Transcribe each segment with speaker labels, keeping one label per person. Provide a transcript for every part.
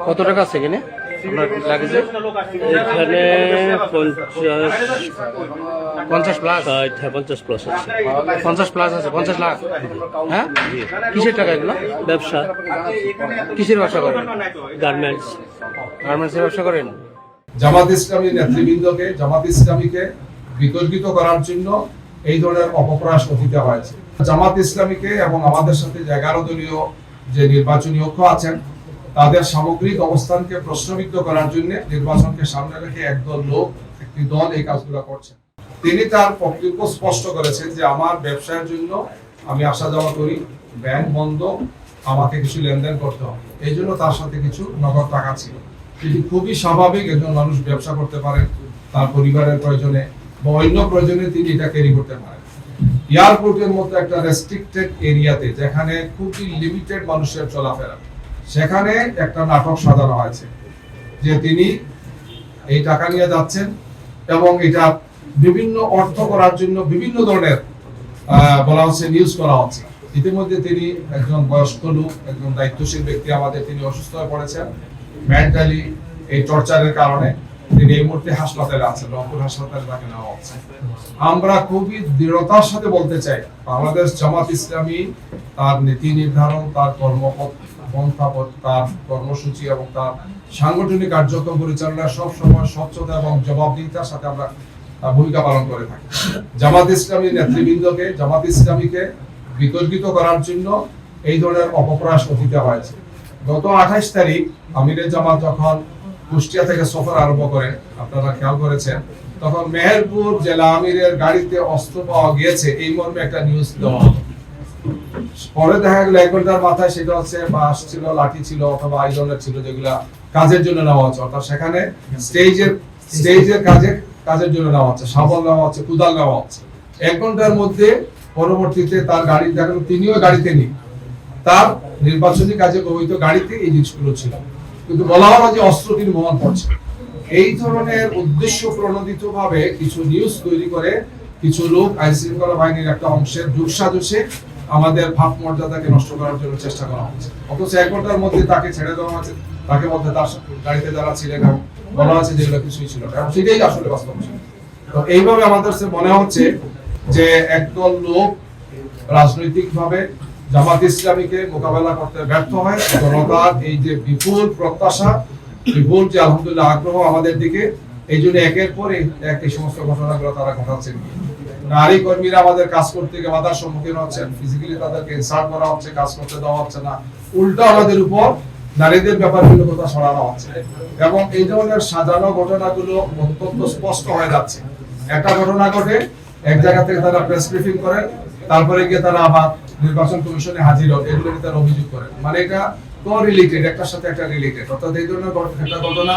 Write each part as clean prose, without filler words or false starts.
Speaker 1: কত টাকা আছে এখানে আপনার লাগেছে?
Speaker 2: এখানে
Speaker 1: 50 প্লাস,
Speaker 2: 50 প্লাস আছে।
Speaker 1: 50 প্লাস আছে, 50 লাখ। হ্যাঁ, কিসের টাকা এগুলো?
Speaker 2: ব্যবসা,
Speaker 1: কিসের ব্যবসা করেন?
Speaker 2: গার্মেন্টস।
Speaker 1: গার্মেন্টসের ব্যবসা করেন।
Speaker 3: জামাত ইসলামী নেতৃবৃন্দকে, জামাত ইসলামীকে বিতর্কিত করার জন্য এই ধরনের অপপ্রয়াস অতীতে হয়েছে। জামাত ইসলামীকে এবং আমাদের সাথে 11 দলীয় যে নির্বাচনী ঐক্য আছেন তাদের সামগ্রিক অবস্থানকে প্রশ্নবিদ্ধ করার জন্য নির্বাচনকে সামনে রেখে একদল লোক, একটি দল এই কাজগুলো করছেন। তিনি তার বক্তব্য স্পষ্ট করেছেন যে আমার ব্যবসার জন্য আমি আসা যাওয়া করি, ব্যাংক বন্ধ, আমাকে কিছু লেনদেন করতে হবে, এই জন্য তার সাথে কিছু নগদ টাকা ছিল। এটি খুবই স্বাভাবিক, একজন মানুষ ব্যবসা করতে পারেন তার পরিবারের প্রয়োজনে বা অন্য প্রয়োজনে তিনি এটা ক্যারি করতে পারেন। এয়ারপোর্টের মতো একটা রেস্ট্রিক্টেড এরিয়াতে যেখানে খুবই লিমিটেড মানুষের চলাফেরা, সেখানে একটা নাটক সাজানো হয়েছে যে তিনি এই টাকা নিয়ে যাচ্ছেন এবং এটা বিভিন্ন অর্থ করার জন্য বিভিন্ন ধরনের বলা হচ্ছে, নিউজ করা হচ্ছে। ইতিমধ্যে তিনি একজন বয়স্ক লোক, একজন দায়িত্বশীল ব্যক্তি আমাদের, তিনি অসুস্থ হয়ে পড়েছেন মেন্টালি এই টর্চারের কারণে। তিনি এই মুহূর্তে হাসপাতালে আছেন, রংপুর হাসপাতালে তাকে নেওয়া হচ্ছে। আমরা খুবই দৃঢ়তার সাথে বলতে চাই, বাংলাদেশ জামাত ইসলামী তার নীতি নির্ধারণ, তার কর্মপন্থা, তার কর্মসূচি এবং তার সাংগঠনিক কার্যক্রম পরিচালনা সব সময় স্বচ্ছতা এবং জবাবদিহিতার সাথে আমরা ভূমিকা পালন করে থাকি। জামাত ইসলামী নেতৃবৃন্দকে, জামাত ইসলামীকে বিতর্কিত করার জন্য এই ধরনের অপপ্রয়াস অতীতে হয়েছে। গত 28 তারিখ আমিরে জামাত যখন কুষ্টিয়া থেকে সফর আরম্ভ করেন, আপনারা খেয়াল করেছেন, তখন মেহেরপুর জেলা আমিরের গাড়িতে অস্ত্র পাওয়া গিয়েছে এই মর্মে একটা নিউজ দেওয়া হলো। পরে দেখা গেল 1 ঘন্টার মাথায় সেটা হচ্ছে বাঁশ ছিল, লাঠি ছিল অথবা এই ধরনের ছিল, যেগুলা কাজের জন্য নেওয়া হচ্ছে, অর্থাৎ সেখানে স্টেজের কাজের জন্য নেওয়া হচ্ছে, শাবল নেওয়া হচ্ছে, কুদাল নেওয়া হচ্ছে। 1 ঘন্টার মধ্যে পরবর্তীতে তার গাড়ি দেখানো, তিনিও গাড়িতে নেই, তার নির্বাচনী কাজে ব্যবহৃত গাড়িতে এই জিনিসগুলো ছিল, কিন্তু বলা হলো যে অস্ত্র তিনি বহন করছেন। এই ধরনের উদ্দেশ্য প্রণোদিত ভাবে কিছু নিউজ তৈরি করে কিছু লোক আইন শৃঙ্খলা বাহিনীর একটা অংশের দুঃসাজসে আমাদের ভাব মর্যাদাকে নষ্ট করার জন্য চেষ্টা করা হচ্ছে। অথচ 1 ঘন্টার মধ্যে তাকে ছেড়ে দেওয়া হয়েছে, তাকে বলতে তার গাড়িতে যারা ছিলেন বলা হচ্ছে যেগুলো কিছুই ছিল না, এবং সেটাই আসলে বাস্তব ছিল। তো এইভাবে আমাদের মনে হচ্ছে যে একদল লোক রাজনৈতিক ভাবে জামাত ইসলামীকে মোকাবেলা করতে ব্যর্থ হয়। জনতার এই যে বিপুল প্রত্যাশা, বিপুল যে আলহামদুলিল্লাহ আগ্রহ আমাদের দিকে, এই জন্য একের পর এক এই সমস্ত ঘটনাগুলো তারা ঘটাচ্ছেন। নারী কর্মীরা আমাদের কাজ করতে গিয়ে বাধার সম্মুখীন হচ্ছেন, ফিজিক্যালি তাদেরকে ইনসাল্ট করা হচ্ছে, কাজ করতে দেওয়া হচ্ছে না, উল্টা আমাদের উপর নারীদের ব্যাপারগুলো কথা ছড়ানো হচ্ছে। এবং এই ধরনের সাজানো ঘটনাগুলো অত্যন্ত স্পষ্ট হয়ে যাচ্ছে। একটা ঘটনা ঘটে, এক জায়গা থেকে তারা প্রেস ব্রিফিং করেন, তারপরে গিয়ে তারা আবার নির্বাচন কমিশনে হাজির হন, এগুলো নিয়ে তারা অভিযোগ করেন। মানে এটা তো রিলেটেড, একটার সাথে একটা রিলেটেড, অর্থাৎ এই ধরনের একটা ঘটনা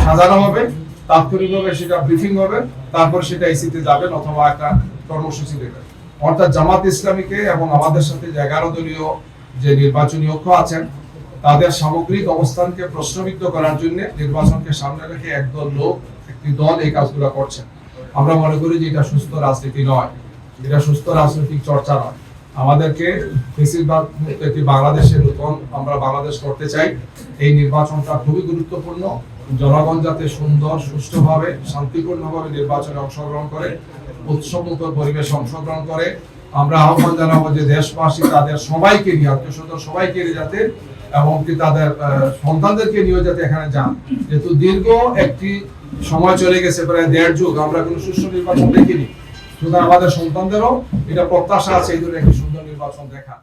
Speaker 3: সাজানো হবে, তাৎক্ষণিকভাবে সেটা ব্রিফিং হবে, তারপর সেটা আইসিতে যাবেন অথবা একটা কর্মসূচি দেবেন। অর্থাৎ জামাত ইসলামীকে এবং আমাদের সাথে 11 দলীয় যে নির্বাচনী ঐক্য আছেন তাদের সামগ্রিক অবস্থানকে প্রশ্নবিদ্ধ করার জন্য নির্বাচনকে সামনে রেখে একদল লোক, একটি দল এই কাজগুলো করছেন। আমরা মনে করি যে এটা সুস্থ রাজনীতি নয়, এটা সুস্থ রাজনৈতিক চর্চা নয়। আমাদেরকে বেশিরভাগ একটি বাংলাদেশের নতুন আমরা বাংলাদেশ করতে চাই। এই নির্বাচনটা খুবই গুরুত্বপূর্ণ। জনগণ যাতে সুন্দর, সুষ্ঠুভাবে, শান্তিপূর্ণভাবে নির্বাচনে অংশগ্রহণ করে, উৎসবমুখর পরিবেশে অংশগ্রহণ করে। আমরা আহ্বান জানাবো যে দেশবাসী তাদের সবাইকে নিয়ে, আত্মীয়স্বজন সবাইকে নিয়ে যাতে, এমনকি তাদের সন্তানদেরকে নিয়ে যাতে এখানে যান। যেহেতু দীর্ঘ একটি সময় চলে গেছে, প্রায় 1.5 যুগ আমরা কোনো সুষ্ঠু নির্বাচন দেখিনি, সুতরাং আমাদের সন্তানদেরও এটা প্রত্যাশা আছে এই ধরনের একটি সুন্দর নির্বাচন দেখা।